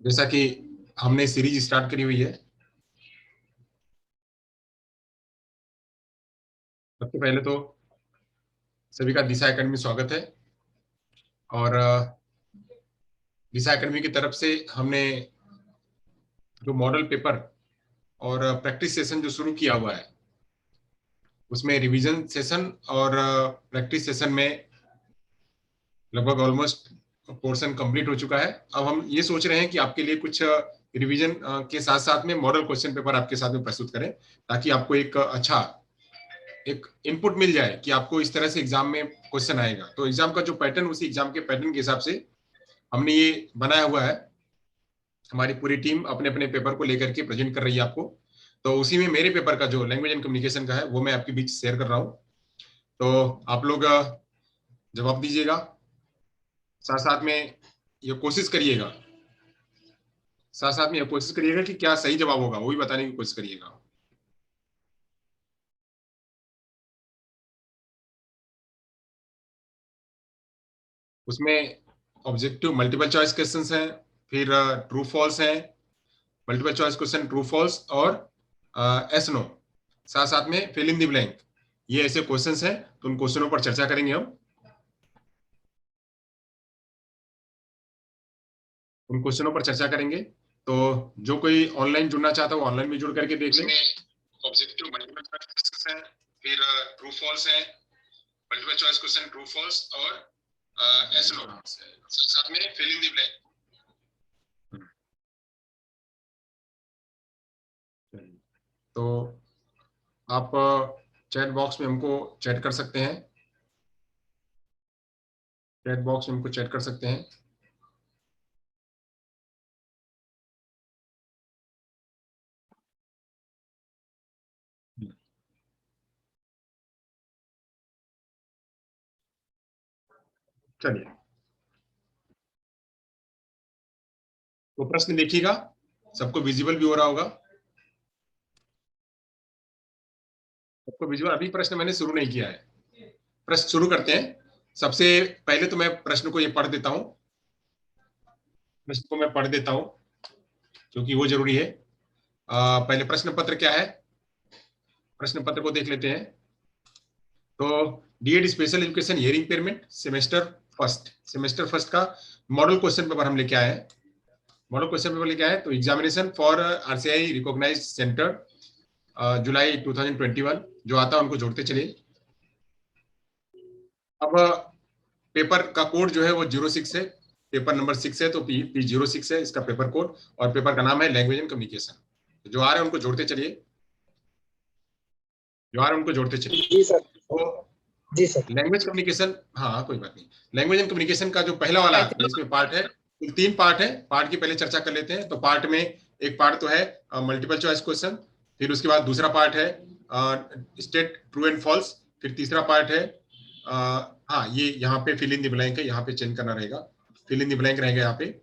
जैसा कि हमने सीरीज स्टार्ट करी हुई है, सबसे पहले तो सभी का दिशा एकेडमी में स्वागत है। और दिशा एकेडमी की तरफ से हमने जो मॉडल पेपर और प्रैक्टिस सेशन जो शुरू किया हुआ है, उसमें रिवीजन सेशन और प्रैक्टिस सेशन में लगभग ऑलमोस्ट पोर्शन कंप्लीट हो चुका है। अब हम ये सोच रहे हैं कि आपके लिए कुछ रिवीजन के साथ साथ में मॉडल क्वेश्चन पेपर आपके साथ में प्रस्तुत करें, ताकि आपको एक अच्छा एक इनपुट मिल जाए कि आपको इस तरह से एग्जाम में क्वेश्चन आएगा। तो एग्जाम का जो पैटर्न, उसी एग्जाम के पैटर्न के हिसाब से हमने ये बनाया हुआ है। हमारी पूरी टीम अपने अपने पेपर को लेकर के प्रेजेंट कर रही है आपको। तो उसी में मेरे पेपर का जो लैंग्वेज एंड कम्युनिकेशन का है, वो मैं आपके बीच शेयर कर रहा हूँ। तो आप लोग जवाब दीजिएगा, साथ साथ में ये कोशिश करिएगा, साथ साथ में ये कोशिश करिएगा कि क्या सही जवाब होगा वो भी बताने की कोशिश करिएगा। उसमें ऑब्जेक्टिव मल्टीपल चॉइस क्वेश्चंस हैं, फिर ट्रू फॉल्स हैं, multiple choice question true false और एस नो, साथ साथ में फिल इन द ब्लैंक। ये ऐसे क्वेश्चंस हैं, तो उन क्वेश्चनों पर चर्चा करेंगे हम। उन क्वेश्चनों पर चर्चा करेंगे। तो जो कोई ऑनलाइन जुड़ना चाहता है वो ऑनलाइन भी जुड़ करके देख लें। ऑब्जेक्टिव मल्टीपल चॉइस क्वेश्चंस हैं, फिर ट्रू फॉल्स हैं, multiple choice question true false और एस नो, साथ में फिल इन द ब्लैंक। तो आप चैट बॉक्स में हमको चैट कर सकते हैं, चैट बॉक्स में हमको चैट कर सकते हैं। चलिए, तो प्रश्न देखिएगा, सबको विजिबल भी हो रहा होगा। सबको विजिबल, अभी प्रश्न मैंने शुरू नहीं किया है। प्रश्न शुरू करते हैं। सबसे पहले तो मैं प्रश्न को ये पढ़ देता हूं, प्रश्न को मैं पढ़ देता हूं क्योंकि वो जरूरी है। पहले प्रश्न पत्र क्या है, प्रश्न पत्र को देख लेते हैं। तो DEd special education hearing impairment semester first का मॉडल क्वेश्चन पेपर हम लेके आए हैं। मॉडल क्वेश्चन पेपर लेके आए, तो examination for RCI recognized centre July 2021 जो आता है उनको जोड़ते चलिए। अब पेपर का कोड जो है वो 06 है, पेपर नंबर 6 है, तो P06 है इसका पेपर कोड, और पेपर का नाम है लैंग्वेज एंड कम्युनिकेशन। जो आ रहे हैं उनको जोड़ते चलिए, जो आ रहे हैं उनको जोड़ते चलिए। जी सर। तो जी सर। लैंग्वेज कम्युनिकेशन, हाँ कोई बात नहीं। लैंग्वेज एंड कम्युनिकेशन का जो पहला वाला इसमें पार्ट है, तीन पार्ट है। पार्ट की पहले चर्चा कर लेते हैं। तो पार्ट में एक पार्ट तो है मल्टीपल चॉइस क्वेश्चन, फिर उसके बाद दूसरा पार्ट है स्टेट ट्रू एंड फॉल्स, फिर तीसरा पार्ट है हाँ ये यहाँ पे फिल इन द ब्लैंक है, यहाँ पे चेंज करना रहेगा, फिल इन द ब्लैंक रहेगा यहाँ पे।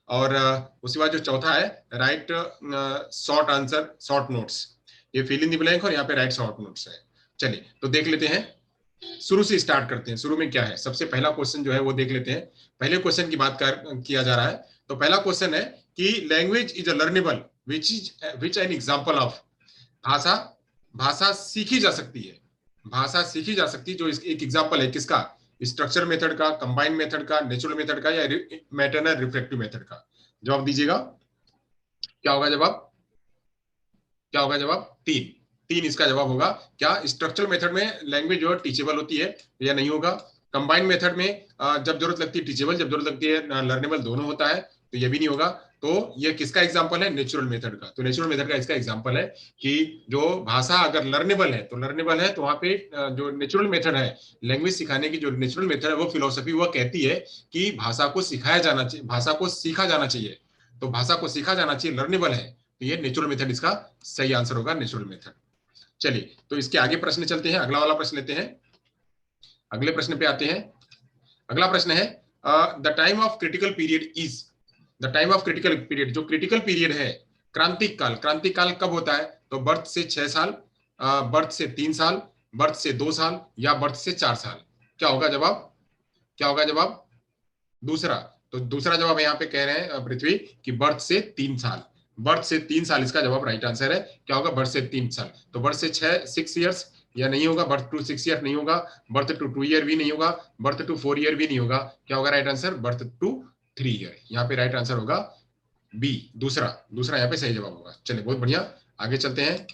और उसके बाद जो चौथा है right short answer short notes, ये फिल इन द ब्लैंक और यहाँ पे राइट शॉर्ट नोट्स है। चलिए तो देख लेते हैं, शुरू से स्टार्ट करते हैं। शुरू में क्या है, सबसे पहला क्वेश्चन जो है वो देख लेते हैं। पहले क्वेश्चन की बात किया जा रहा है। तो पहला क्वेश्चन है कि language is a learnable which an example of. भाषा, भाषा सीखी जा सकती है, भाषा सीखी जा सकती है, जो एक एग्जांपल है किसका, स्ट्रक्चर मेथड का, कंबाइंड मेथड का, नेचुरल मेथड का, या मैटरनल रिफ्लेक्टिव मेथड का। जवाब दीजिएगा, क्या होगा जवाब, क्या होगा जवाब, तीन। तीन इसका जवाब होगा। क्या स्ट्रक्चरल मेथड में लैंग्वेज जो है टीचेबल होती है या नहीं होगा। कंबाइंड मेथड में जब जरूरत लगती है टीचेबल, जब जरूरत लगती है लर्नेबल, दोनों होता है, तो ये भी नहीं होगा। तो ये किसका एग्जांपल है, नेचुरल मेथड का। तो नेचुरल मेथड का इसका एग्जांपल है कि जो भाषा अगर लर्नेबल है तो लर्नेबल है, तो वहां पे जो नेचुरल मेथड है, लैंग्वेज सिखाने की जो नेचुरल मेथड है, वो फिलोसफी वह कहती है कि भाषा को सिखाया जाना चाहिए, भाषा को सीखा जाना चाहिए। तो भाषा को सीखा जाना चाहिए, लर्नेबल है, तो ये नेचुरल मेथड इसका सही आंसर होगा, नेचुरल मेथड। चलिए तो इसके आगे प्रश्न चलते हैं, अगला वाला प्रश्न लेते हैं, अगले प्रश्न पे आते हैं। अगला प्रश्न है the time of critical period is, the time of critical period, जो क्रिटिकल पीरियड है, क्रांतिक काल, क्रांतिक काल कब होता है। तो बर्थ से 6 साल, बर्थ से 3 साल, बर्थ से 2 साल, या बर्थ से 4 साल। क्या होगा जवाब, क्या होगा जवाब, दूसरा तो दूसरा जवाब यहाँ पे कह रहे हैं पृथ्वी कि बर्थ से 3 साल, बर्थ से 3 साल इसका जवाब राइट आंसर है। क्या होगा? बर्थ से 3 साल। तो बर्थ से 6 ईयर्स या नहीं होगा, बर्थ टू 6 ईयर नहीं होगा, बर्थ टू 2 ईयर भी नहीं होगा, बर्थ टू 4 ईयर भी नहीं होगा। क्या होगा right answer? Birth to 3 year. यहाँ पे राइट आंसर होगा बी, दूसरा, दूसरा यहाँ पे सही जवाब होगा। चलिए बहुत बढ़िया, आगे चलते हैं,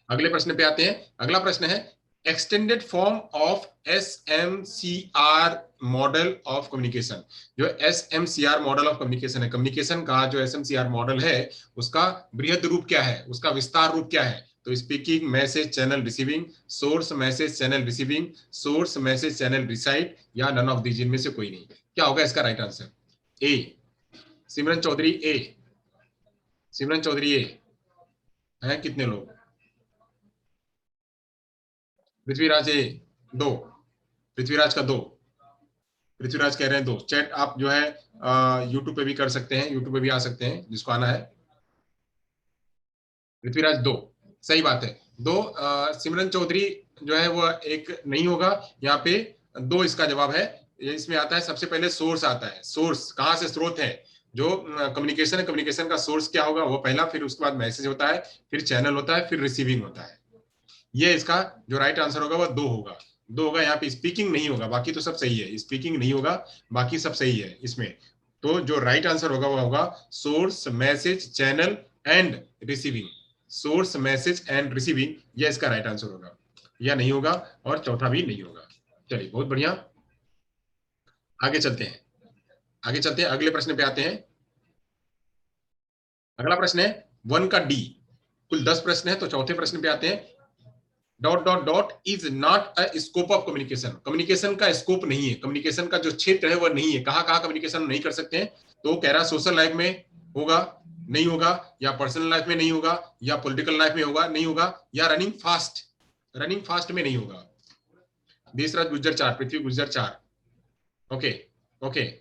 अगले प्रश्न पे आते हैं। अगला प्रश्न है extended form of SMCR model of communication. जो SMCR मॉडल ऑफ कम्युनिकेशन है, कम्युनिकेशन का जो SMCR मॉडल है उसका बृहद रूप क्या है, उसका विस्तार रूप क्या है? तो speaking, message, channel receiving, source message channel receiving, source message channel recite, या नन ऑफ दीज, इनमें से कोई नहीं। क्या होगा इसका राइट आंसर? ए, सिमरन चौधरी ए, सिमरन चौधरी ए है, कितने लोग? पृथ्वीराज ए 2, पृथ्वीराज का 2, पृथ्वीराज कह रहे हैं 2। चैट आप जो है यूट्यूब पे भी कर सकते हैं, यूट्यूब पे भी आ सकते हैं जिसको आना है। पृथ्वीराज 2, सही बात है 2। सिमरन चौधरी जो है वो एक नहीं होगा, यहाँ पे 2 इसका जवाब है। इसमें आता है सबसे पहले सोर्स आता है, सोर्स कहाँ से स्रोत है, जो कम्युनिकेशन है, कम्युनिकेशन का सोर्स क्या होगा वो पहला, फिर उसके बाद मैसेज होता है, फिर चैनल होता है, फिर रिसीविंग होता है। ये इसका जो राइट आंसर होगा वो 2 होगा, 2 होगा। यहाँ पे स्पीकिंग नहीं होगा, बाकी तो सब सही है, स्पीकिंग नहीं होगा, बाकी सब सही है इसमें। तो जो राइट आंसर होगा वो होगा source message channel and receiving, source message and receiving, ये इसका राइट आंसर होगा, या नहीं होगा, और चौथा भी नहीं होगा। चलिए बहुत बढ़िया, आगे चलते हैं, आगे चलते हैं, अगले प्रश्न पे आते हैं। अगला प्रश्न है 1 का डी, कुल 10 प्रश्न है, तो चौथे प्रश्न पे आते हैं। Dot dot dot is not a scope of communication, communication का स्कोप नहीं है, कम्युनिकेशन का जो क्षेत्र है वह नहीं है। कहाँ कहाँ कम्युनिकेशन नहीं कर सकते हैं? तो कह रहा सोशल लाइफ में होगा, नहीं होगा, या पर्सनल लाइफ में नहीं होगा, या पॉलिटिकल लाइफ में होगा, नहीं होगा, या रनिंग फास्ट, रनिंग फास्ट में नहीं होगा। देशराज गुज्जर 4, पृथ्वी गुज्जर 4, ओके ओके।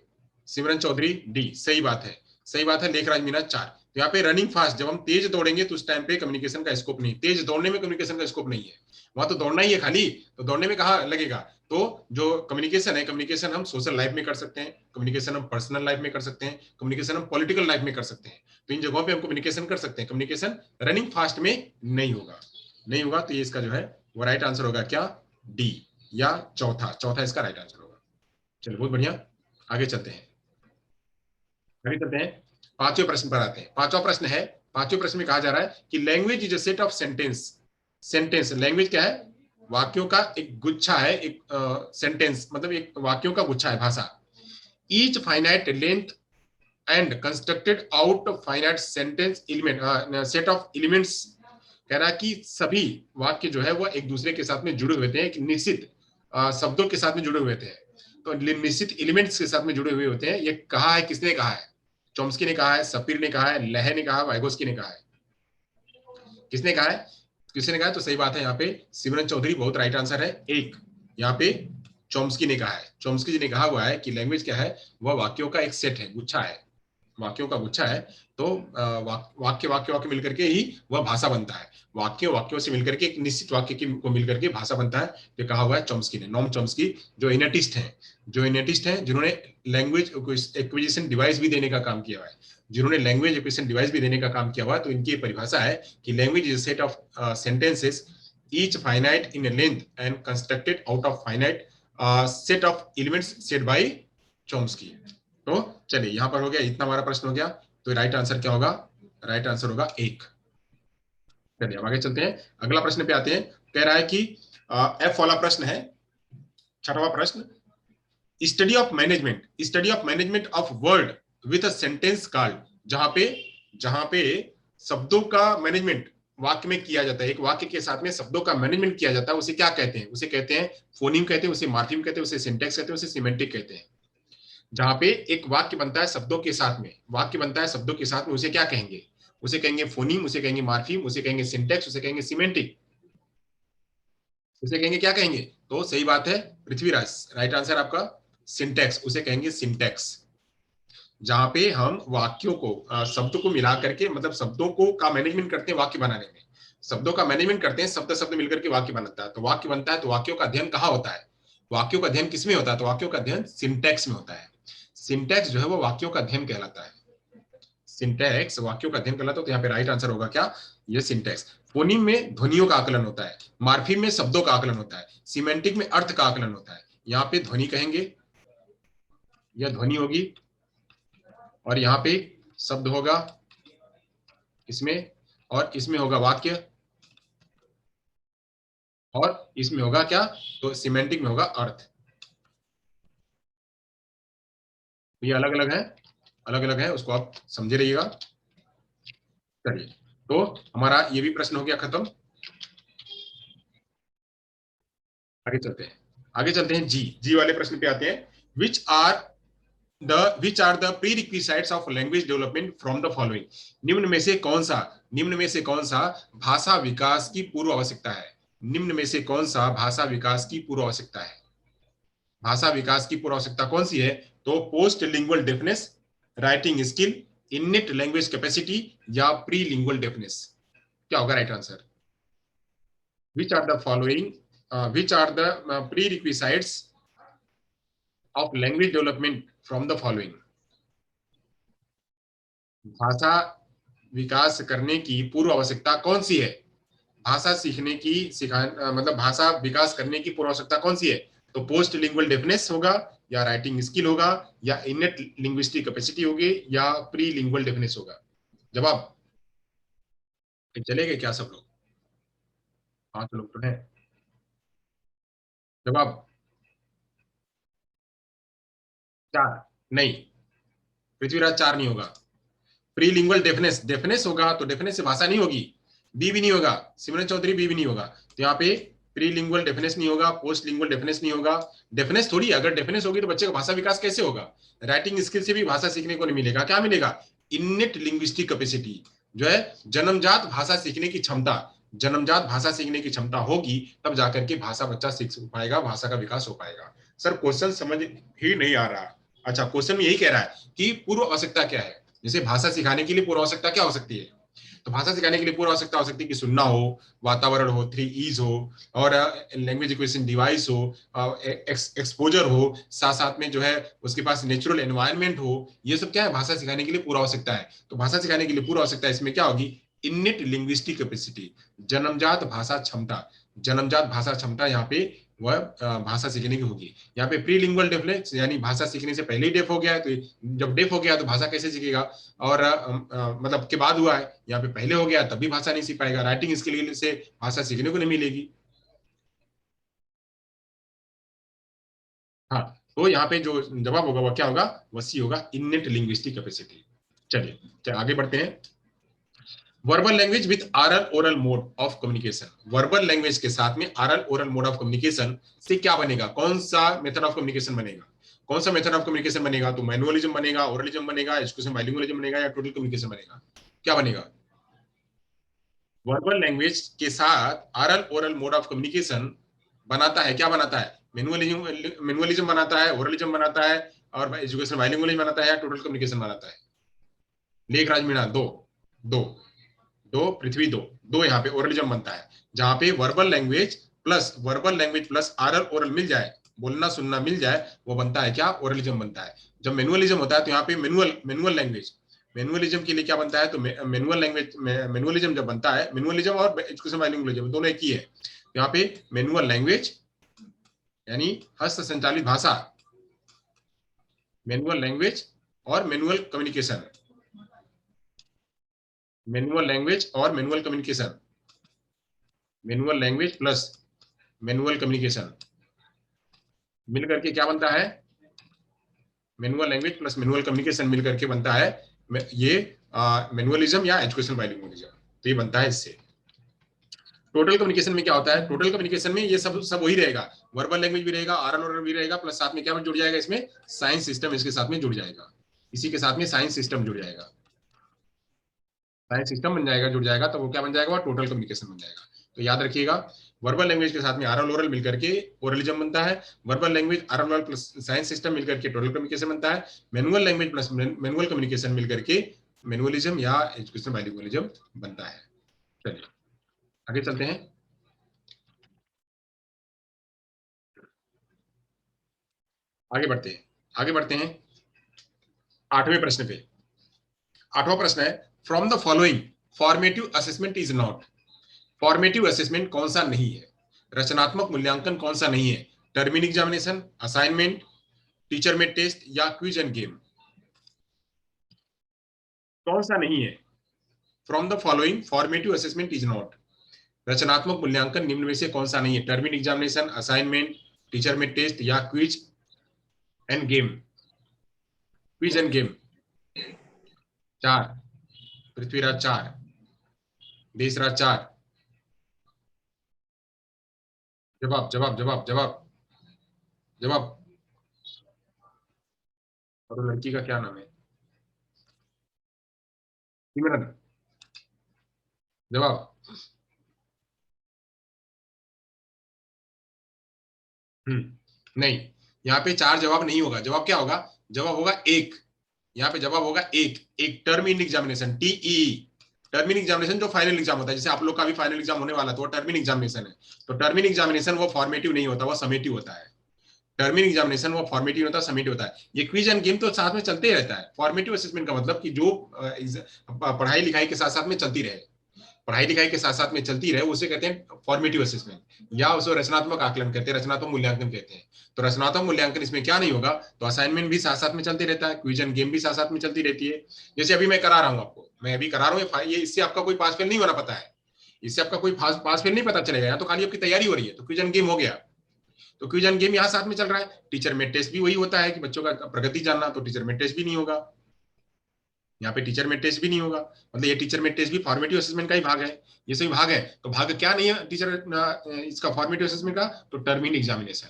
सिमरन चौधरी डी, सही बात है, सही बात है। लेखराज मीना 4। तो यहाँ पे रनिंग फास्ट, जब हम तेज दौड़ेंगे तो उस टाइम पे कम्युनिकेशन का स्कोप नहीं, तेज दौड़ने में कम्युनिकेशन का स्कोप नहीं है, वहां तो दौड़ना ही है खाली, तो दौड़ने में कहाँ लगेगा? तो जो कम्युनिकेशन है, कम्युनिकेशन हम सोशल लाइफ में कर सकते हैं, कम्युनिकेशन हम पर्सनल लाइफ में कर सकते हैं, कम्युनिकेशन हम पॉलिटिकल लाइफ में कर सकते हैं, तो इन जगहों पे हम कम्युनिकेशन कर सकते हैं। कम्युनिकेशन रनिंग फास्ट में नहीं होगा, नहीं होगा। तो ये इसका जो है वो राइट आंसर होगा क्या? डी, या चौथा, चौथा इसका राइट आंसर होगा। चलिए बहुत बढ़िया, आगे चलते हैं, आगे चलते हैं, पांचवें प्रश्न पर आते हैं। पांचवा प्रश्न है, पांचवें प्रश्न में कहा जा रहा है कि language is a set of sentence, sentence, language क्या है? वाक्यों का एक गुच्छा है, एक सेंटेंस मतलब एक वाक्यों का गुच्छा है, भाषा। Each finite length and constructed out of finite sentence element, set of elements. कह रहा है कि सभी वाक्य जो है वो एक दूसरे के साथ में जुड़े हुए थे, एक निश्चित शब्दों के साथ में जुड़े हुए थे, तो निश्चित एलिमेंट्स के साथ में जुड़े हुए होते हैं। ये कहा है, किसने कहा है? चॉम्स्की ने कहा है, सपीर ने कहा है, लेह ने कहा है, वाइगोस्की ने कहा है। किसने कहा है? किसने कहा है? तो सही बात है, यहाँ पे सिमरन चौधरी बहुत राइट आंसर है, एक। यहाँ पे चॉम्स्की ने कहा है, चॉम्स्की जी ने कहा हुआ है कि लैंग्वेज क्या है? वह वाक्यों का एक सेट है, गुच्छा है, वाक्यों का गुच्छा है। तो वाक्य वाक्य वाक्य मिलकर के ही वह भाषा बनता है, वाक्यों वाक्यों से मिलकर के एक निश्चित वाक्य की को मिलकर के भाषा बनता है। ये कहा हुआ है चॉम्स्की ने, नॉम चॉम्स्की, जो इनेटिस्ट हैं, जो इनेटिस्ट हैं, जिन्होंने लैंग्वेज एक्विजिशन डिवाइस भी देने का काम किया हुआ है, जिन्होंने लैंग्वेज एक्विजिशन डिवाइस भी देने का काम किया हुआ है। तो इनकी परिभाषा है कि language is a set of sentences each finite in a length and constructed out of finite set of elements said by Chomsky। तो चलिए यहाँ पर हो गया, इतना हमारा प्रश्न हो गया। तो राइट आंसर क्या होगा? राइट आंसर होगा 1। चलिए अब आगे चलते हैं, अगला प्रश्न पे आते हैं। कह रहा है कि एफ वाला प्रश्न है, छठवां प्रश्न, study of management of word with a sentence called. जहां पे शब्दों का मैनेजमेंट वाक्य में किया जाता है, एक वाक्य के साथ में शब्दों का मैनेजमेंट किया जाता है, उसे क्या कहते हैं? उसे कहते हैं फोनीम कहते हैं, उसे मार्फीम कहते हैं, उसे सिंटैक्स कहते हैं, उसे सिमेंटिक कहते हैं। जहां पे एक वाक्य बनता है शब्दों के साथ में, वाक्य बनता है शब्दों के साथ में, उसे क्या कहेंगे? उसे कहेंगे फोनीम, उसे कहेंगे मार्फीम, उसे कहेंगे सिंटैक्स, उसे कहेंगे सिमेंटिक, उसे कहेंगे क्या कहेंगे? तो सही बात है पृथ्वीराज, राइट आंसर आपका सिंटैक्स, उसे कहेंगे सिंटैक्स। जहां पे हम वाक्यों को शब्द को मिला करके, मतलब शब्दों को का मैनेजमेंट करते हैं वाक्य बनाने में, शब्दों का मैनेजमेंट करते हैं, शब्द शब्द मिलकर के वाक्य बनता है। तो वाक्य बनता है, तो वाक्यों का अध्ययन कहाँ होता है? वाक्यों का अध्ययन किसमें होता है? तो वाक्यों का अध्ययन सिंटैक्स में होता है। सिंटैक्स जो है वो वाक्यों का अध्ययन कहलाता है। सिंटैक्स वाक्यों का अध्ययन कहलाता है, तो यहाँ पे राइट आंसर होगा क्या, ये सिंटैक्स। फोनीम में ध्वनियों का आकलन होता है, मार्फीम में शब्दों का आकलन होता है, सिमेंटिक में अर्थ का आकलन होता है। यहाँ पे ध्वनि कहेंगे, यह ध्वनि होगी, और यहाँ पे शब्द होगा इसमें, और इसमें होगा वाक्य, और इसमें होगा क्या, तो सिमेंटिक में होगा अर्थ। ये अलग अलग है, अलग अलग है, उसको आप समझे रहिएगा। चलिए, तो हमारा ये भी प्रश्न हो गया खत्म। आगे चलते हैं, आगे चलते हैं, जी जी वाले प्रश्न पे आते हैं। Which are the prerequisites of language development from the following. निम्न में से कौन सा, निम्न में से कौन सा भाषा विकास की पूर्व आवश्यकता है। निम्न में से कौन सा भाषा विकास की पूर्व आवश्यकता है। भाषा विकास की पूर्व आवश्यकता कौन सी है, तो post lingual deafness, writing skill, innate language capacity, या प्री लिंगुअल डेफनेस। क्या होगा right answer. Which are the following, which are the prerequisites of language development from the following. भाषा विकास करने की पूर्व आवश्यकता कौन सी है। भाषा सीखने की मतलब भाषा विकास करने की पूर्व आवश्यकता कौन सी है, तो पोस्ट लिंगुअल डेफनेस होगा, या राइटिंग स्किल होगा, या इनेट लिंग्विस्टिक कैपेसिटी होगी, या प्री लिंगुअल डेफनेस होगा। जवाब चले गए क्या सब लोग, 5 लोग तो हैं। जवाब 4 नहीं, पृथ्वीराज 4 नहीं होगा। प्रीलिंगुअल डेफनेस, डेफनेस होगा तो डेफनेस से भाषा नहीं होगी, बी भी नहीं होगा, सिमरन चौधरी बी भी नहीं होगा। तो यहाँ पे प्रीलिंगुअल डेफनेस नहीं होगा, पोस्ट लिंगुअल डेफनेस नहीं होगा। डेफनेस थोड़ी, अगर डेफनेस होगी तो बच्चे का भाषा विकास कैसे होगा। राइटिंग स्किल से भी भाषा सीखने को नहीं मिलेगा, क्या मिलेगा, इनिट लिंग्विस्टिक कैपेसिटी, जो है जन्मजात भाषा सीखने की क्षमता। जन्मजात भाषा सीखने की क्षमता होगी तब जाकर के भाषा बच्चा सीख पाएगा, भाषा का विकास हो पाएगा। सर क्वेश्चन समझ ही नहीं आ रहा। अच्छा, क्वेश्चन यही कह रहा है कि पूर्व आवश्यकता क्या है। जैसे भाषा सिखाने के लिए पूर्व आवश्यकता क्या हो सकती है, तो भाषा सिखाने के लिए पूर्व आवश्यकता हो सकती है कि सुनना हो, वातावरण हो, 3 E's हो, और लैंग्वेज एक्विजिशन डिवाइस हो, एक्सपोजर हो, साथ साथ में जो है उसके पास नेचुरल एनवायरनमेंट हो। ये सब क्या है, भाषा सिखाने के लिए पूर्व आवश्यकता है। तो भाषा सिखाने के लिए पूर्व आवश्यकता इसमें क्या होगी, इनिट लिंग्विस्टिक कैपेसिटी, जन्मजात भाषा क्षमता। जन्मजात भाषा क्षमता यहाँ पे वह भाषा सीखने की होगी। यहाँ पे प्रीलिंगुअल डेफनेस, यानी भाषा सीखने से पहले ही डेफ हो गया है, तो जब डेफ हो गया तो भाषा कैसे सीखेगा, और मतलब के बाद हुआ है, यहाँ पे पहले हो गया तब भी भाषा नहीं सीख पाएगा। राइटिंग स्किल से भाषा सीखने को नहीं मिलेगी। हाँ, तो यहाँ पे जो जवाब होगा वह क्या होगा, वह सी होगा, इनेट लिंग्विस्टिक कैपेसिटी। चलिए आगे बढ़ते हैं। Verbal language with Aurel oral mode of communication. Verbal language के साथ में Aurel oral mode of communication से क्या बनेगा, कौन सा मेथड ऑफ कम्युनिकेशन बनेगा। कौन सा मेथड ऑफ कम्युनिकेशन बनेगा, तो मैनुअलिज्म बनेगा, ओरलिज्म बनेगा, एजुकेशन बाइलिंगुअलिज्म बनेगा, या टोटल कम्युनिकेशन बनेगा। क्या बनेगा। वर्बल लैंग्वेज के साथ Aurel oral mode of communication बनाता है, क्या बनाता है, मैनुअलिज्म, मैनुअलिज्म बनाता है, ओरलिज्म बनाता है, और एजुकेशन बाइलिंगुअलिज्म बनाता है, या टोटल कम्युनिकेशन बनाता है। लेखराज मीणा दो, दो, दो पृथ्वी, दो, दो यहाँ पे ओरलिज्म बनता है। जहां पे verbal language plus aural oral मिल जाए, बोलना सुनना मिल जाए, वो बनता है क्या, ओरलिज्म बनता है। जब मैनुअलिज्म होता है तो यहाँ पे मैनुअल लैंग्वेज, मैनुअलिज्म के लिए क्या बनता है, तो मैनुअल लैंग्वेज, मैनुअलिज्म जब बनता है, मैनुअलिज्म और एजुकेशन बाइलिंगुअलिज्म दोनों एक ही है। यहाँ पे मैनुअल लैंग्वेज यानी हस्त संचालित भाषा, मैनुअल लैंग्वेज और मैनुअल कम्युनिकेशन, मैनुअल लैंग्वेज और manual communication, manual language plus manual communication मिलकर के क्या बनता है, manual language plus manual communication मिलकर के बनता है ये मैनुअलिज्म या एजुकेशन बाइलिंगुअलिज्म। तो ये बनता है इससे। टोटल कम्युनिकेशन में क्या होता है, टोटल कम्युनिकेशन में ये सब सब वही रहेगा, वर्बल लैंग्वेज भी रहेगा, आरल ओरल भी रहेगा, प्लस साथ में क्या जुड़ जाएगा, इसमें साइंस सिस्टम इसके साथ में जुड़ जाएगा, इसी के साथ में साइंस सिस्टम जुड़ जाएगा, साइंस सिस्टम बन जाएगा, जुड़ जाएगा, तो वो क्या बन जाएगा, वो टोटल कम्युनिकेशन बन जाएगा। तो याद रखिएगा, वर्बल लैंग्वेज के साथ में आरल ओरल मिलकर के ओरलिज्म बनता है, verbal language Aurel oral plus science system मिलकर के टोटल कम्युनिकेशन बनता है, manual language plus manual communication मिलकर के मैनुअलिज्म या एजुकेशन बाइलिंगुअलिज्म बनता है। चलिए आगे चलते हैं, आगे बढ़ते हैं, आगे बढ़ते हैं। 8वें प्रश्न पे। 8वां प्रश्न है, from the following formative assessment is not. Formative assessment कौन सा नहीं है, रचनात्मक मूल्यांकन कौन सा नहीं है? टर्मिन एग्जामिनेशन, असाइनमेंट, टीचर में टेस्ट या क्विज एंड गेम? कौन सा नहीं है? From the following formative assessment is not. रचनात्मक मूल्यांकन निम्न में से कौन सा नहीं है? टर्मिन एग्जामिनेशन, असाइनमेंट, टीचर में टेस्ट या quiz end game? Quiz end game. 4, Prithviraj 4, Deshraj 4। जवाब जवाब जवाब जवाब जवाब। और लड़की का क्या नाम है? सिमरन। जवाब। नहीं, यहाँ पे 4 जवाब नहीं होगा। जवाब क्या होगा? जवाब होगा 1। यहाँ पे जवाब होगा एक। एक term in examination, TE. Term in examination जो फाइनल एग्जाम होता है, जैसे आप लोग का भी फाइनल एग्जाम होने वाला, तो वो टर्म इन एग्जामिनेशन है। तो टर्म इन एग्जामिनेशन वो फॉर्मेटिव नहीं होता, वो समेटिव होता है। टर्म इन एग्जामिनेशन वो फॉर्मेटिव होता है, समेटिव होता है। ये क्विज एंड गेम तो साथ में चलते ही रहता है। फॉर्मेटिव असेसमेंट का मतलब कि जो पढ़ाई लिखाई के साथ साथ में चलती रहे, पढ़ाई लिखाई के साथ साथ में चलती रहे, उसे कहते हैं फॉर्मेटिव असेसमेंट, या उसे रचनात्मक आकलन कहते हैं, रचनात्मक मूल्यांकन कहते हैं। तो रचनात्मक मूल्यांकन इसमें क्या नहीं होगा? तो असाइनमेंट भी साथ साथ में चलते रहता है, क्विज एंड गेम भी साथ साथ में चलती रहती है। जैसे अभी मैं करा रहा हूँ आपको, मैं अभी करा रहा हूँ, ये इससे आपका कोई पास फेल नहीं होना पता है, इससे आपका कोई पास फेल नहीं पता चलेगा, या तो खाली आपकी तैयारी हो रही है, तो क्विज एंड गेम हो गया। तो क्विज एंड गेम यहाँ साथ में चल रहा है। टीचर में टेस्ट भी वही होता है कि बच्चों का प्रगति जानना, तो टीचर में टेस्ट भी नहीं होगा, यहाँ पे टीचर में टेस्ट भी नहीं होगा। मतलब ये टीचर में टेस्ट भी फॉर्मेटिव असेसमेंट का ही भाग है, ये सही भाग है। तो भाग क्या नहीं है टीचर इसका फॉर्मेटिव असेसमेंट का? तो टर्मिन एग्जामिनेशन।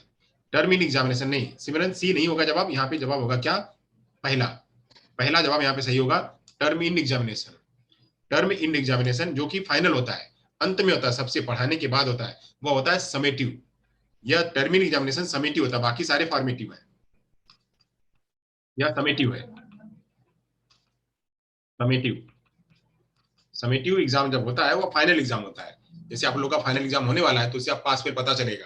टर्मिन एग्जामिनेशन नहीं, सिमरन सी नहीं होगा जवाब। यहाँ पे जवाब होगा क्या? पहला। पहला जवाब यहाँ पे सही होगा, term in examination. Term in examination जो कि फाइनल होता है, अंत में होता है, सबसे पढ़ाने के बाद होता है, वो होता है समेटिव। यह टर्म इन एग्जामिनेशन समेटिव होता है, बाकी सारे फॉर्मेटिव है। यह समेटिव है, समेटिव। समेटिव एग्जाम जब होता है वो फाइनल एग्जाम होता है। जैसे आप लोग का फाइनल एग्जाम होने वाला है, तो इससे आप पास फेल पता चलेगा।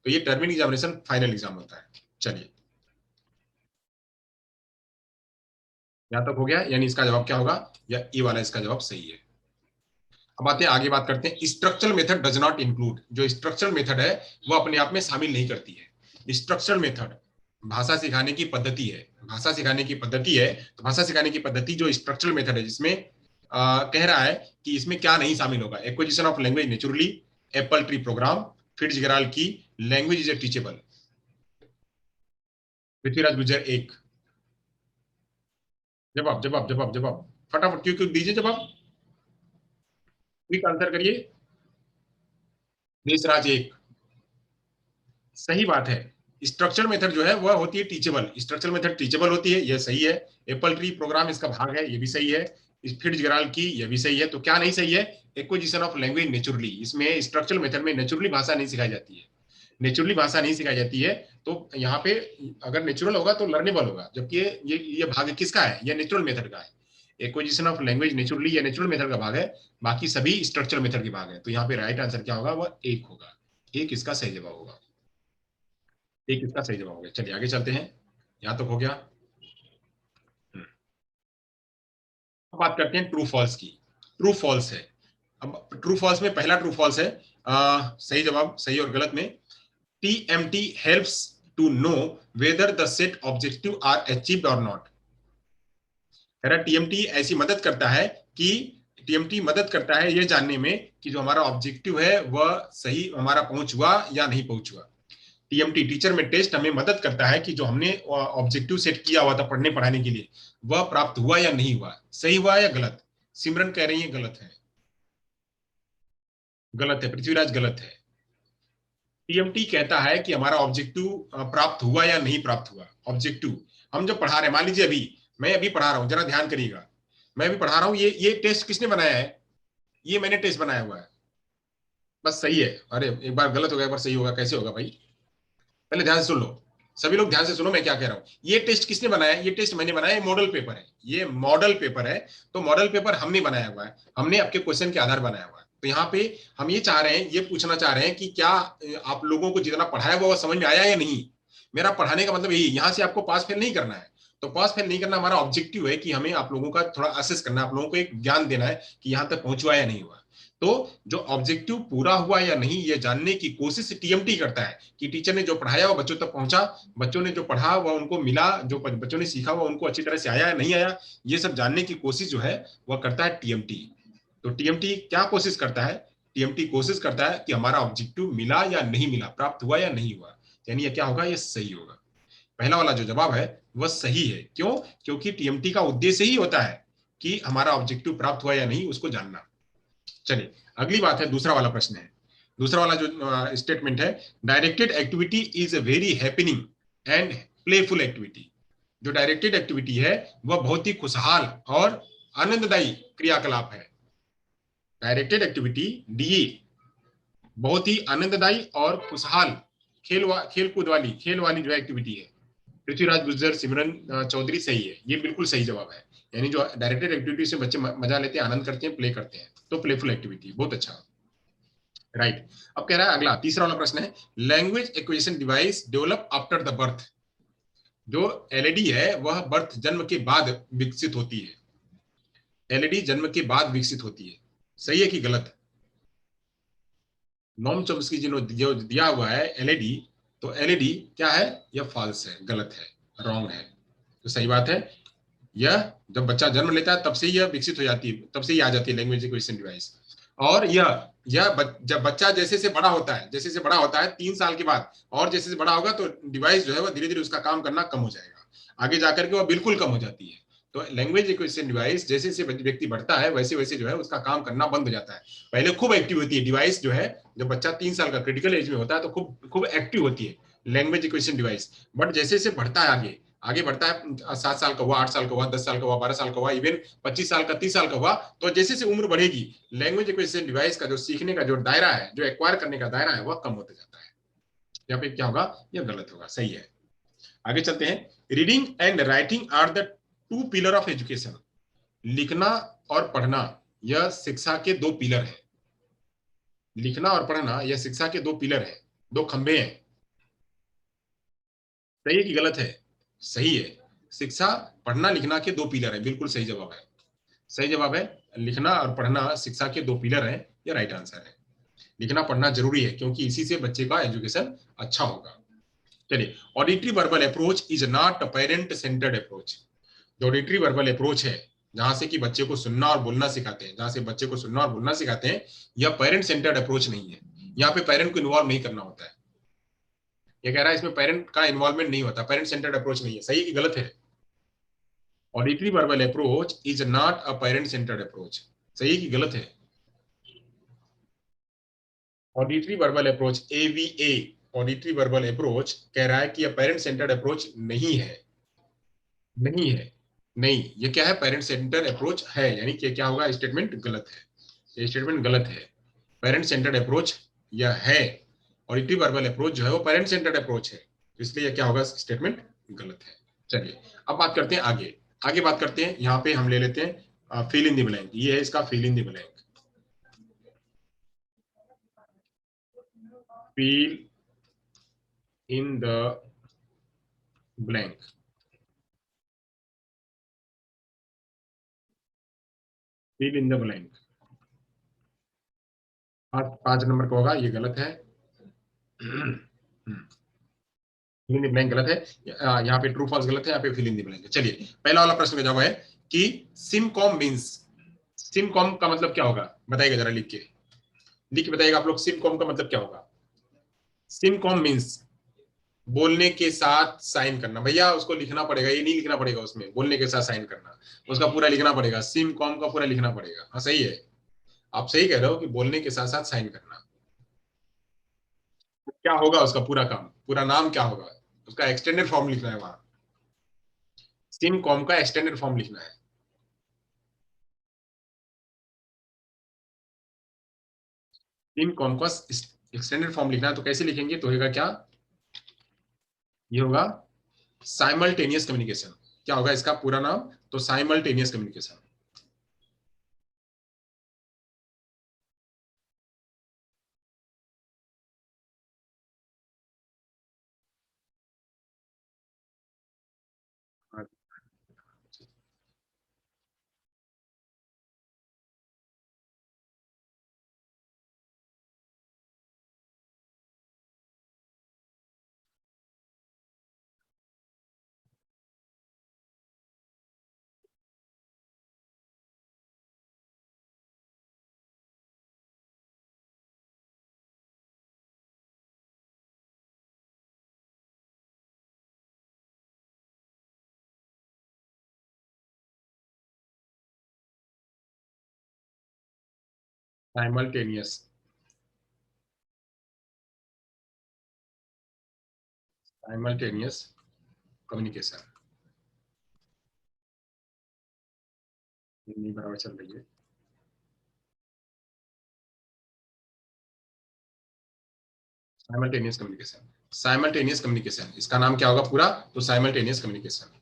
तो ये टर्मिन एग्जामिनेशन फाइनल एग्जाम होता है। चलिए, यहां तक हो गया, यानी इसका जवाब क्या होगा? या ए वाला इसका जवाब सही है। अब आते हैं आगे, बात करते हैं structural method does not include. जो स्ट्रक्चरल मेथड है वो अपने आप में शामिल नहीं करती है। स्ट्रक्चरल मेथड भाषा सिखाने की पद्धति है, भाषा सिखाने की पद्धति है। तो भाषा सिखाने की पद्धति जो स्ट्रक्चरल मेथड है, जिसमें कह रहा है कि इसमें क्या नहीं शामिल होगा? Acquisition of language naturally, apple tree program, Fitzgerald की language is a teachable. Prithviraj Gujar 1। जवाब जवाब जवाब जवाब, फटाफट क्यों क्यों दीजिए जवाब, क्विक आंसर करिए। देशराज 1। सही बात है। स्ट्रक्चर मेथड जो है वह होती है टीचेबल, स्ट्रक्चर मेथड टीचेबल होती है, यह सही है। एप्पल ट्री प्रोग्राम इसका भाग है, ये भी सही है। फिट्जगेराल्ड की, यह भी सही है। तो क्या नहीं सही है? Acquisition of language naturally. इसमें स्ट्रक्चरल मेथड में नेचुरली भाषा नहीं सिखाई जाती है, नेचुरली भाषा नहीं सिखाई जाती है। तो यहाँ पे अगर नेचुरल होगा तो लर्नेबल होगा, जबकि ये भाग किसका है? ये नेचुरल मेथड का है। एक्विजिशन ऑफ लैंग्वेज नेचुरली ये नेचुरल मेथड का भाग है, बाकी सभी स्ट्रक्चरल मेथड के भाग है। तो यहाँ पे राइट आंसर क्या होगा? वह 1 होगा। 1 इसका सही जवाब होगा। 1 इसका सही जवाब होगा। चलिए आगे चलते हैं, यहाँ तक हो गया। अब बात करते हैं ट्रू फॉल्स की। ट्रू फॉल्स है। अब ट्रू फॉल्स में पहला ट्रू फॉल्स है, सही जवाब, सही और गलत में। TMT helps to know whether the set objective are achieved और नॉट। टीएमटी ऐसी मदद करता है कि टीएमटी मदद करता है यह जानने में कि जो हमारा ऑब्जेक्टिव है वह सही हमारा पहुंच हुआ या नहीं पहुंच हुआ। टीएमटी टीचर में टेस्ट हमें मदद करता है कि जो हमने ऑब्जेक्टिव सेट किया हुआ था पढ़ने पढ़ाने के लिए, वह प्राप्त हुआ या नहीं हुआ, सही हुआ या गलत। सिमरन कह रही है गलत है। गलत है पृथ्वीराज, गलत है। टीएमटी कहता है कि हमारा ऑब्जेक्टिव प्राप्त हुआ या नहीं प्राप्त हुआ। ऑब्जेक्टिव हम जो पढ़ा रहे हैं, मान लीजिए अभी मैं अभी पढ़ा रहा हूं, जरा ध्यान करिएगा। मैं अभी पढ़ा रहा हूं, ये टेस्ट किसने बनाया है? ये मैंने टेस्ट बनाया हुआ है। बस सही है। अरे एक बार गलत होगा एक बार सही होगा, कैसे होगा भाई? पहले ध्यान से सुन लो, सभी लोग ध्यान से सुनो मैं क्या कह रहा हूं। ये टेस्ट किसने बनाया? ये टेस्ट मैंने बनाया, मॉडल पेपर है, ये मॉडल पेपर है। तो मॉडल पेपर हमने बनाया हुआ है, हमने आपके क्वेश्चन के आधार बनाया हुआ है। तो यहाँ पे हम ये चाह रहे हैं, ये पूछना चाह रहे हैं कि क्या आप लोगों को जितना पढ़ाया हुआ समझ में आया या नहीं। मेरा पढ़ाने का मतलब यही, यहाँ से आपको पास फेल नहीं करना है। तो पास फेल नहीं करना हमारा ऑब्जेक्टिव है कि हमें आप लोगों का थोड़ा असेस करना है, आप लोगों को एक ज्ञान देना है कि यहाँ तक पहुंचुआ या नहीं हुआ। तो जो ऑब्जेक्टिव पूरा हुआ या नहीं ये जानने की कोशिश टीएमटी करता है कि टीचर ने जो पढ़ाया वो बच्चों तक पहुंचा, बच्चों ने जो पढ़ा वह उनको मिला, जो बच्चों ने सीखा वह उनको अच्छी तरह से आया या नहीं आया, ये सब जानने की कोशिश जो है वह करता है टीएमटी। तो टीएमटी क्या कोशिश करता है, टीएमटी कोशिश करता है कि हमारा ऑब्जेक्टिव मिला या नहीं मिला, प्राप्त हुआ या नहीं हुआ, यानी ये क्या होगा, ये सही होगा। पहला वाला जो जवाब है वह सही है। क्यों? क्योंकि टीएमटी का उद्देश्य ही होता है कि हमारा ऑब्जेक्टिव प्राप्त हुआ या नहीं उसको जानना। चलिए अगली बात है, दूसरा वाला प्रश्न है। दूसरा वाला जो स्टेटमेंट है, directed activity is a very happening and playful activity. जो डायरेक्टेड एक्टिविटी है वह बहुत ही खुशहाल और आनंददायी क्रियाकलाप है। डायरेक्टेड एक्टिविटी डी बहुत ही आनंददायी और खुशहाल खेल कूद वाली खेल वाली जो एक्टिविटी है। पृथ्वीराज गुज्जर, सिमरन चौधरी सही है, ये बिल्कुल सही जवाब है। यानी जो डायरेक्टेड एक्टिविटी से बच्चे मजा लेते हैं, आनंद करते हैं, प्ले करते हैं, तो प्लेफुल एक्टिविटी बहुत अच्छा, राइट। अब कह रहा है अगला तीसरा वाला प्रश्न है, language acquisition device develop after the birth. जो एलईडी है वह बर्थ जन्म के बाद विकसित होती है। एलईडी जन्म के बाद विकसित होती है, सही है कि गलत? नॉम चॉम्स्की जी ने जो दिया हुआ है एलईडी, तो एलईडी क्या है, यह फॉल्स है, गलत है, रॉन्ग है। तो सही बात है, यह जब बच्चा जन्म लेता है तब से यह विकसित हो जाती है, तब से ही आ जाती है लैंग्वेज एक्विजिशन डिवाइस। और जब बच्चा जैसे से बड़ा होता है, जैसे से बड़ा होता है 3 साल के बाद, और जैसे से बड़ा होगा तो डिवाइस जो है वह धीरे धीरे उसका काम करना कम हो जाएगा, आगे जाकर के वह बिल्कुल कम हो जाती है। तो लैंग्वेज एक्विजिशन डिवाइस जैसे जैसे व्यक्ति बढ़ता है वैसे वैसे जो है उसका काम करना बंद हो जाता है। पहले खूब एक्टिव होती है डिवाइस जो है, जब बच्चा 3 साल का क्रिटिकल एज में होता है तो खूब खूब एक्टिव होती है लैंग्वेज एक्विजिशन डिवाइस। बट जैसे जैसे बढ़ता है आगे आगे बढ़ता है, 7 साल का हुआ, 8 साल का हुआ, 10 साल का हुआ, 12 साल का हुआ, इवन 25 साल का, 30 साल का हुआ, तो जैसे जैसे उम्र बढ़ेगी लैंग्वेज एक्विजिशन डिवाइस का जो सीखने का जो दायरा है, जो एक्वायर करने का दायरा है, वह कम होता जाता है। यहाँ पे क्या होगा, यह गलत होगा, सही है। आगे चलते हैं, reading and writing are the two pillar of education. लिखना और पढ़ना यह शिक्षा के दो पिलर है। लिखना और पढ़ना यह शिक्षा के दो पिलर है, दो खंभे हैं। सही है कि गलत है? सही है। शिक्षा पढ़ना लिखना के दो पिलर है, बिल्कुल सही जवाब है। सही जवाब है, लिखना और पढ़ना शिक्षा के दो पिलर हैं, ये राइट आंसर है। लिखना पढ़ना जरूरी है क्योंकि इसी से बच्चे का एजुकेशन अच्छा होगा। चलिए, auditory verbal approach is not a parent centred approach. जो ऑडिटरी वर्बल अप्रोच है, जहां से कि बच्चे को सुनना और बोलना सिखाते हैं, जहां से बच्चे को सुनना और बोलना सिखाते हैं, यह पेरेंट सेंटर्ड अप्रोच नहीं है। यहाँ पे पेरेंट को इन्वॉल्व नहीं करना होता है। ये कह रहा है इसमें पेरेंट का इन्वॉल्वमेंट नहीं होता, पेरेंट सेंटर्ड अप्रोच नहीं है। सही है कि गलत है? Auditory verbal approach is not a parent centred approach. सही है कि गलत है? Auditory verbal approach AVA, auditory verbal approach कह रहा है कि यह पेरेंट सेंटर्ड अप्रोच नहीं है। नहीं है, नहीं, ये क्या है, पेरेंट सेंटर्ड अप्रोच है, यानी कि क्या होगा, स्टेटमेंट गलत है, ये स्टेटमेंट गलत है। पेरेंट सेंटर्ड अप्रोच यह है, ऑडिटरी वर्बल अप्रोच जो है वो पेरेंट सेंटर्ड अप्रोच है, तो इसलिए क्या होगा, स्टेटमेंट गलत है। चलिए अब बात करते हैं आगे। आगे बात करते हैं, यहाँ पे हम ले लेते हैं फिल इन द ब्लैंक। ये है इसका fill in the blank. Fill in the blank. Fill in the blank 5 number का होगा, ये गलत है। फिल इन द ब्लैंक गलत है। यहाँ पे ट्रू फॉल्स गलत है, यहाँ पे फिल इन द ब्लैंक है। चलिए पहला वाला प्रश्न का जवाब है कि सिमकॉम मीन्स, सिमकॉम का मतलब क्या होगा, बताइएगा जरा लिख के, लिख के बताइएगा आप लोग, सिमकॉम का मतलब क्या होगा। सिमकॉम मीन्स बोलने के साथ साइन करना। भैया उसको लिखना पड़ेगा, ये नहीं लिखना पड़ेगा उसमें, बोलने के साथ साइन करना, उसका पूरा लिखना पड़ेगा, सिमकॉम का पूरा लिखना पड़ेगा। हाँ सही है, आप सही कह रहे हो कि बोलने के साथ साथ साइन करना। क्या होगा उसका पूरा काम, पूरा नाम क्या होगा, उसका एक्सटेंडेड फॉर्म लिखना है वहां, सिम कॉम का एक्सटेंडेड फॉर्म लिखना है। सिम कॉम का एक्सटेंडेड फॉर्म लिखना है, तो कैसे लिखेंगे, तो होगा क्या, ये होगा साइमल्टेनियस कम्युनिकेशन। क्या होगा इसका पूरा नाम, तो simultaneous communication. Simultaneous, simultaneous communication, नहीं बराबर चल रही है। साइमल्टेनियस कम्युनिकेशन, साइमल्टेनियस कम्युनिकेशन, इसका नाम क्या होगा पूरा? तो साइमल्टेनियस कम्युनिकेशन।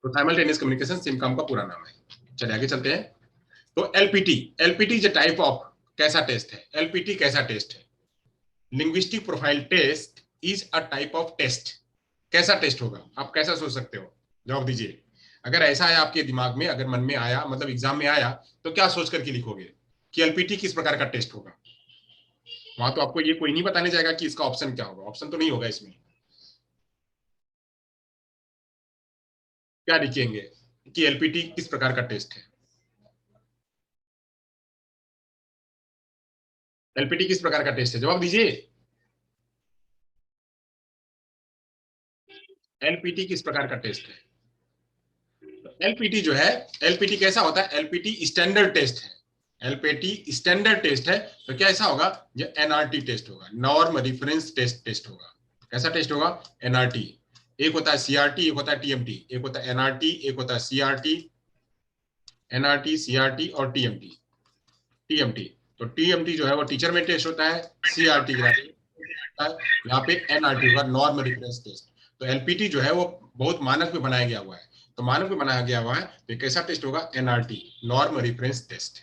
तो साइमल्टेनियस कम्युनिकेशन सिमकॉम का पूरा नाम है। चलिए आगे चलते हैं। तो LPT, LPT is type of, कैसा टेस्ट है? एलपीटी कैसा टेस्ट है? Linguistic profile test is a type of test. कैसा टेस्ट होगा? आप कैसा सोच सकते हो? जवाब दीजिए। अगर ऐसा है आपके दिमाग में, अगर मन में आया, मतलब एग्जाम में आया, तो क्या सोच करके लिखोगे कि एलपीटी किस प्रकार का टेस्ट होगा? वहां तो आपको ये कोई नहीं बताने जाएगा कि इसका ऑप्शन क्या होगा, ऑप्शन तो नहीं होगा इसमें। क्या लिखेंगे कि एलपीटी किस प्रकार का टेस्ट है? एलपीटी किस प्रकार का टेस्ट है? जवाब दीजिए। एलपीटी किस प्रकार का टेस्ट है? एलपीटी जो है, एलपीटी कैसा होता है? एलपीटी स्टैंडर्ड टेस्ट है। एलपीटी स्टैंडर्ड टेस्ट है। तो क्या ऐसा होगा? जो एनआरटी टेस्ट होगा, नॉर्म रेफरेंस टेस्ट होगा। कैसा टेस्ट होगा? एनआरटी। एक होता है सीआरटी, एक होता है टीएमटी, एक होता है एनआरटी, एक होता है सीआरटी, एनआरटी, सीआरटी और टीएमटी। टीएमटी, तो टीएमटी जो है वो टीचर में टेस्ट होता है, सीआरटी यहाँ पे एनआरटी होगा, नॉर्म रेफरेंस टेस्ट। तो एलपीटी जो है वो बहुत मानक में बनाया गया हुआ है। तो मानक में बनाया गया हुआ है, तो कैसा टेस्ट होगा? NRT, norm reference test,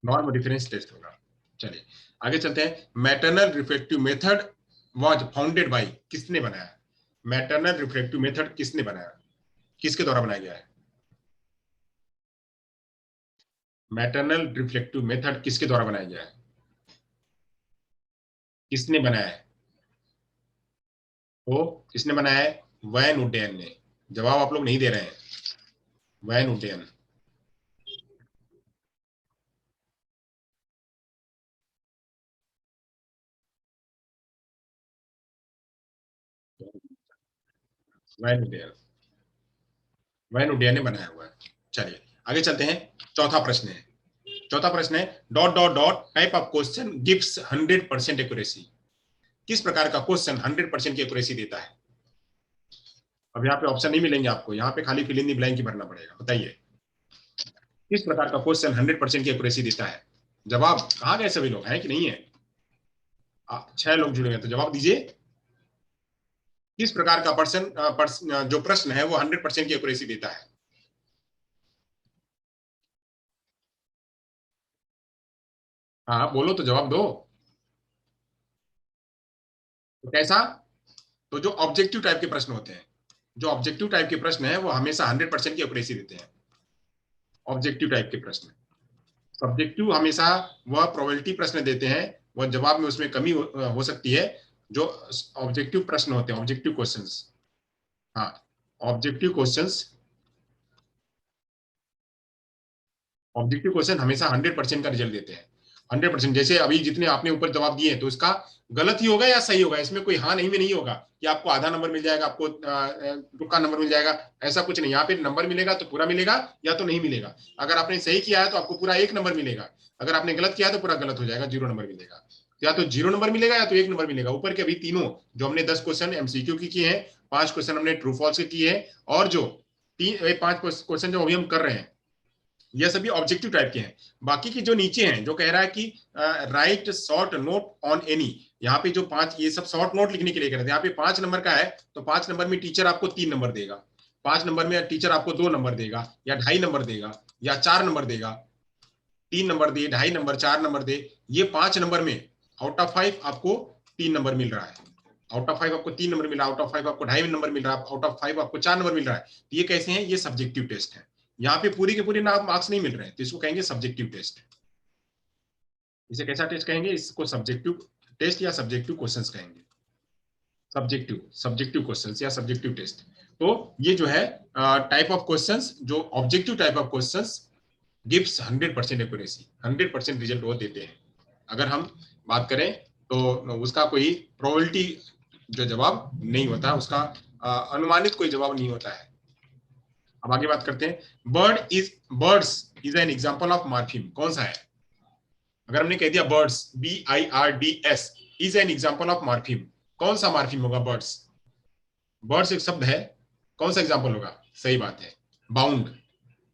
norm reference test होगा। चलिए आगे चलते हैं। Maternal reflective method was founded by, किसने बनाया? मैटरनल रिफ्लेक्टिव मेथड किसने बनाया? किसके द्वारा बनाया गया है? मैटरनल रिफ्लेक्टिव मेथड किसके द्वारा बनाया गया है? किसने बनाया है? तो किसने बनाया है? वैन उडेन ने। जवाब आप लोग नहीं दे रहे हैं। Van Uden, Van Uden, Van Uden ने बनाया हुआ है। चलिए आगे चलते हैं। चौथा प्रश्न है, चौथा प्रश्न है, dot dot dot type of question gives 100% accuracy. किस प्रकार का क्वेश्चन 100% की एक्यूरेसी देता है? अब यहाँ पे ऑप्शन नहीं मिलेंगे आपको, यहाँ पे खाली फिल इन द ब्लैंक ही भरना पड़ेगा। बताइए किस प्रकार का क्वेश्चन 100% की एक्यूरेसी देता है? जवाब कहाँ गए? सभी लोग हैं कि नहीं है? 6 लोग जुड़े हैं, तो जवाब दीजिए। किस प्रकार का जो प्रश्न है वो 100% की एक्यूरेसी देता है? हाँ बोलो तो जवाब दो। तो कैसा? तो जो ऑब्जेक्टिव टाइप के प्रश्न होते हैं, जो ऑब्जेक्टिव टाइप के प्रश्न है वो हमेशा 100% की एक्यूरेसी देते हैं। ऑब्जेक्टिव टाइप के प्रश्न, सब्जेक्टिव हमेशा वह प्रोबेबिलिटी प्रश्न देते हैं, वह जवाब में उसमें कमी हो सकती है। जो ऑब्जेक्टिव प्रश्न होते हैं, ऑब्जेक्टिव क्वेश्चंस, हाँ, ऑब्जेक्टिव क्वेश्चंस, ऑब्जेक्टिव क्वेश्चन हमेशा 100% का रिजल्ट देते हैं। 100%, जैसे अभी जितने आपने ऊपर जवाब दिए तो इसका गलत ही होगा या सही होगा, इसमें कोई हाँ नहीं में नहीं होगा कि आपको आधा नंबर मिल जाएगा, आपको तुक्का नंबर मिल जाएगा, ऐसा कुछ नहीं। यहाँ पे नंबर मिलेगा तो पूरा मिलेगा या तो नहीं मिलेगा। अगर आपने सही किया है तो आपको पूरा 1 नंबर मिलेगा, अगर आपने गलत किया है तो पूरा गलत हो जाएगा, 0 नंबर मिलेगा। या तो 0 नंबर मिलेगा या तो 1 नंबर मिलेगा। ऊपर के अभी तीनों जो हमने 10 क्वेश्चन एमसीक्यू की किए हैं, 5 क्वेश्चन हमने ट्रू फॉल्स के किए हैं, और जो 5 क्वेश्चन जो अभी हम कर रहे हैं ये सभी ऑब्जेक्टिव टाइप के हैं। बाकी की जो नीचे हैं, जो कह रहा है कि right short note on any, यहाँ पे जो 5, ये सब शॉर्ट नोट लिखने के लिए कह रहे थे। यहाँ पे 5 नंबर का है, तो 5 नंबर में टीचर आपको 3 नंबर देगा, 5 नंबर में टीचर आपको 2 नंबर देगा, या 2.5 नंबर देगा, या 4 नंबर देगा। 3 नंबर दे, 2.5 नंबर, 4 नंबर दे, ये 5 नंबर में आउट ऑफ 5 आपको 3 नंबर मिल रहा है। आउट ऑफ 5 आपको 3 नंबर मिल रहा है, आउट ऑफ 5 आपको 2.5 नंबर मिल रहा है, आउट ऑफ 5 आपको 4 नंबर मिल रहा है। तो ये कैसे हैं? ये सब्जेक्टिव टेस्ट है। यहाँ पे पूरी के पूरी ना मार्क्स नहीं मिल रहे हैं, तो इसको कहेंगे सब्जेक्टिव टेस्ट। इसे कैसा टेस्ट कहेंगे? इसको सब्जेक्टिव टेस्ट या सब्जेक्टिव क्वेश्चंस कहेंगे। सब्जेक्टिव, सब्जेक्टिव क्वेश्चंस या सब्जेक्टिव टेस्ट। तो ये जो है टाइप ऑफ क्वेश्चंस, जो objective type of questions gives 100% accuracy, 100% result वो देते हैं। अगर हम बात करें तो उसका कोई प्रोबेबिलिटी जो जवाब नहीं होता, उसका अनुमानित कोई जवाब नहीं होता है। अब आगे बात करते हैं। Birds is an example of morpheme, कौन सा है? अगर हमने कह दिया birds, BIRDS is an example of morpheme, कौन सा मॉर्फीम होगा? बर्ड्स, बर्ड्स एक शब्द है, कौन सा एग्जांपल होगा? सही बात है, बाउंड,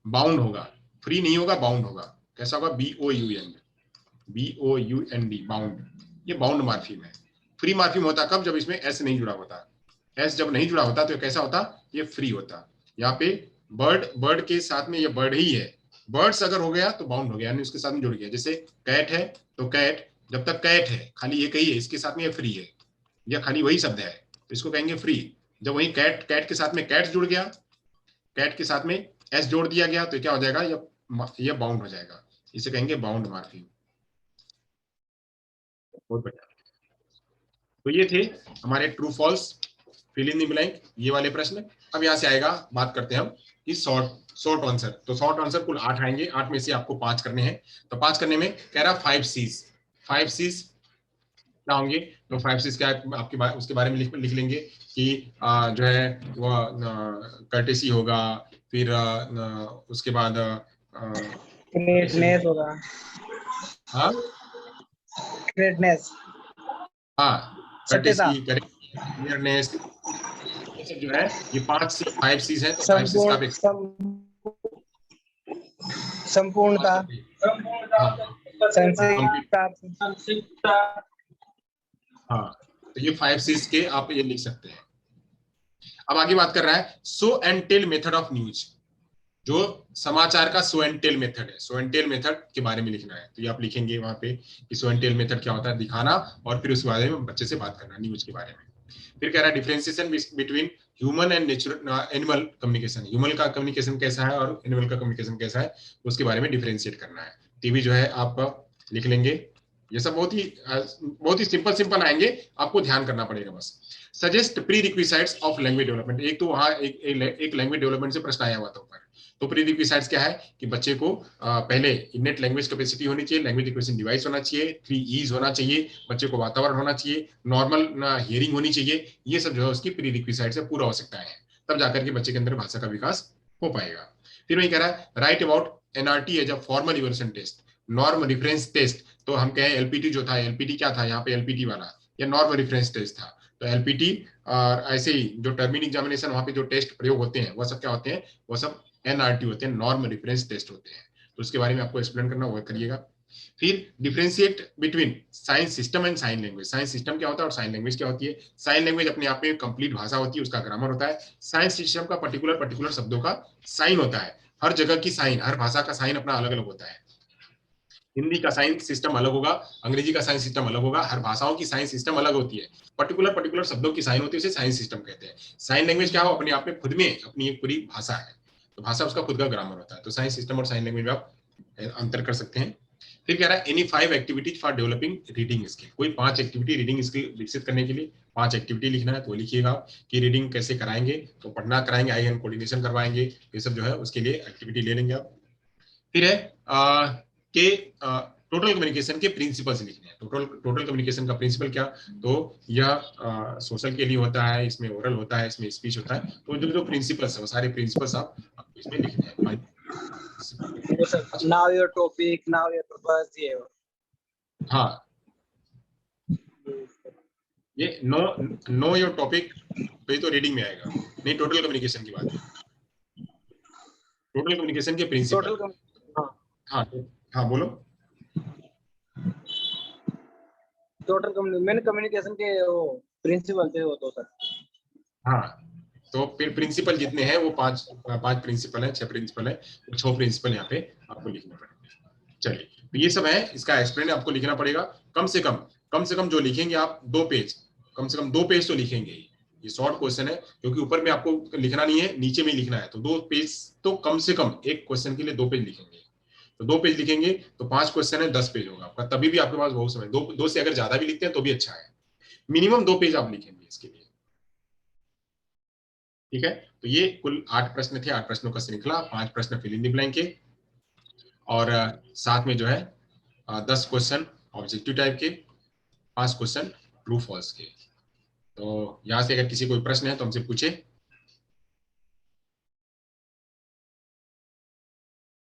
बाउंड होगा, फ्री नहीं होगा, बाउंड होगा। कैसा होगा? BOUND, bound. ये बाउंड मार्फिम है। फ्री मार्फिम होता कब? जब इसमें एस नहीं जुड़ा होता। एस जब नहीं जुड़ा होता तो कैसा होता? ये फ्री होता। यहाँ पे बर्ड, बर्ड के साथ में ये बर्ड ही है, बर्ड्स अगर हो गया तो बाउंड हो गया, यानी उसके साथ में जुड़ गया। जैसे कैट है तो कैट, जब तक कैट है खाली एक ही है, इसके साथ में ये फ्री है, या खाली वही शब्द है तो इसको कहेंगे फ्री। जब वही कैट, कैट के साथ में कैट्स जुड़ गया, कैट के साथ में एस जोड़ दिया गया तो क्या हो जाएगा? ये बाउंड हो जाएगा, इसे कहेंगे बाउंड मार्फिम। बहुत बढ़िया। तो ये थे हमारे true false, fill in the blank, ये वाले प्रश्न। अब यहाँ से आएगा, बात करते हैं हम कि शॉर्ट आंसर। तो शॉर्ट आंसर कुल 8 आएंगे, 8 में से आपको 5 करने हैं। तो 5 करने में कह रहा 5 सीज, 5 सीज क्या होंगे? तो 5 सीज क्या है आपके उसके बारे में लिख लेंगे कि जो है वो कर्टेसी होगा, फिर उसके बाद ग्रेटनेस होगा, हाँ ग्रेटनेस, हाँ, सत्यता, कर्टेसी, क्लियरनेस, ये सब जो है ये 5 सीज है। तो 5 सीज का संपूर्णता, संक्षिप्तता। हाँ, तो ये 5 सीज के आप ये लिख सकते हैं। अब आगे बात कर रहा है show and tell method of news, जो समाचार का शो एंड टेल मेथड है, शो एंड टेल मेथड के बारे में लिखना है। तो ये आप लिखेंगे वहां पे कि शो एंड टेल मेथड क्या होता है, दिखाना और फिर उसके बारे में बच्चे से बात करना न्यूज के बारे में। फिर कह रहा है differentiation between human and natural animal communication, human का कम्युनिकेशन कैसा है और एनिमल का कम्युनिकेशन कैसा है, उसके बारे में डिफरेंशिएट करना है। टीवी जो है आप लिख लेंगे। ये सब बहुत ही सिंपल आएंगे, आपको ध्यान करना पड़ेगा बस। Suggest prerequisites of language development, एक तो वहां एक लैंग्वेज डेवलपमेंट से प्रश्न आया हुआ था ऊपर। तो प्री रिक्विसाइट्स क्या है कि बच्चे को पहले इनेट लैंग्वेज कैपेसिटी होनी चाहिए, लैंग्वेज एक्विजिशन डिवाइस होना चाहिए, 3 ईज होना चाहिए, बच्चे को वातावरण होना चाहिए, नॉर्मल हियरिंग होनी चाहिए। ये सब जो है उसकी प्री रिक्विसाइट से पूरा हो सकता है, तब जाकर के बच्चे के अंदर भाषा का विकास हो पाएगा। फिर वही कह रहा है right about NRT as a formal evolution test, norm reference test. तो हम कहें एलपीटी जो था, एलपीटी क्या था यहाँ पे? एलपीटी वाला या नॉर्म रिफरेंस टेस्ट था। तो एलपीटी और ऐसे ही जो टर्मिन एग्जामिनेशन वहां पे जो टेस्ट प्रयोग होते हैं वो सब क्या होते हैं? वो सब एनआरटी होते हैं, नॉर्म रेफरेंस टेस्ट होते हैं। तो उसके बारे में आपको एक्सप्लेन करना वो करिएगा। फिर differentiate between science system and sign language, science system क्या होता है और साइन लैंग्वेज क्या होती है? साइन लैंग्वेज अपने आप में कंप्लीट भाषा होती है, उसका ग्रामर होता है। साइंस सिस्टम का पर्टिकुलर शब्दों का साइन होता है, हर जगह की साइन, हर भाषा का साइन अपना अलग अलग होता है। हिंदी का साइंस सिस्टम अलग होगा, अंग्रेजी का साइंस सिस्टम अलग होगा, हर भाषाओं की साइंस सिस्टम अलग होती है। पर्टिकुलर शब्दों की साइन होती है, उसे साइंस सिस्टम कहते हैं। साइन लैंग्वेज क्या हो? अपने आप में खुद में अपनी एक पूरी भाषा है, तो भाषा उसका खुद का ग्रामर होता है। तो साइंस सिस्टम और साइन लैंग्वेज में आप अंतर कर सकते हैं। फिर कह रहा है any 5 activities for developing reading skill, कोई 5 एक्टिविटी रीडिंग स्किल विकसित करने के लिए 5 एक्टिविटी लिखना है। तो लिखिएगा कि रीडिंग कैसे कराएंगे, तो पढ़ना कराएंगे, आई एंड कोऑर्डिनेशन करवाएंगे, ये सब जो है उसके लिए एक्टिविटी ले लेंगे आप। फिर है के टोटल कम्युनिकेशन के प्रिंसिपल्स लिखने हैं। टोटल कम्युनिकेशन का प्रिंसिपल क्या? तो यह सोशल के लिए होता है, इसमें ओरल होता है, इसमें स्पीच होता है। तो जो प्रिंसिपल्स है वो सारे प्रिंसिपल्स आप इसमें लिखने हैं। Now your topic, now your purpose, ये हाँ, ये नो योर टॉपिक तो ये तो रीडिंग में आएगा, नहीं टोटल कम्युनिकेशन की बात है, टोटल कम्युनिकेशन के प्रिंसिपल। हाँ हाँ बोलो। टोटल कम्युनिकेशन के वो प्रिंसिपल थे वो तो सर। हाँ, तो फिर प्रिंसिपल जितने हैं वो 5 प्रिंसिपल है, 6 प्रिंसिपल है, तो 6 प्रिंसिपल यहाँ पे आपको लिखने पड़ेंगे। चलिए, तो ये सब है, इसका एक्सप्लेन आपको लिखना पड़ेगा। कम से कम जो लिखेंगे आप 2 पेज, कम से कम 2 पेज तो लिखेंगे। ये शॉर्ट क्वेश्चन है, क्योंकि ऊपर में आपको लिखना नहीं है, नीचे में लिखना है। तो 2 पेज तो कम से कम एक क्वेश्चन के लिए 2 पेज लिखेंगे। तो 2 पेज लिखेंगे तो 5 क्वेश्चन है, 10 पेज होगा आपका। तभी भी आपके पास बहुत समय, 2 से अगर ज्यादा भी लिखते हैं तो भी अच्छा है। मिनिमम 2 पेज आप लिखेंगे इसके लिए, ठीक है। तो ये कुल 8 प्रश्न थे, 8 प्रश्नों का श्रृंखला, 5 प्रश्न फिल इन द ब्लैंक के, और साथ में जो है 10 क्वेश्चन ऑब्जेक्टिव टाइप के, 5 क्वेश्चन ट्रू फॉल्स के। तो यहाँ से अगर किसी कोई प्रश्न है तो हमसे पूछे।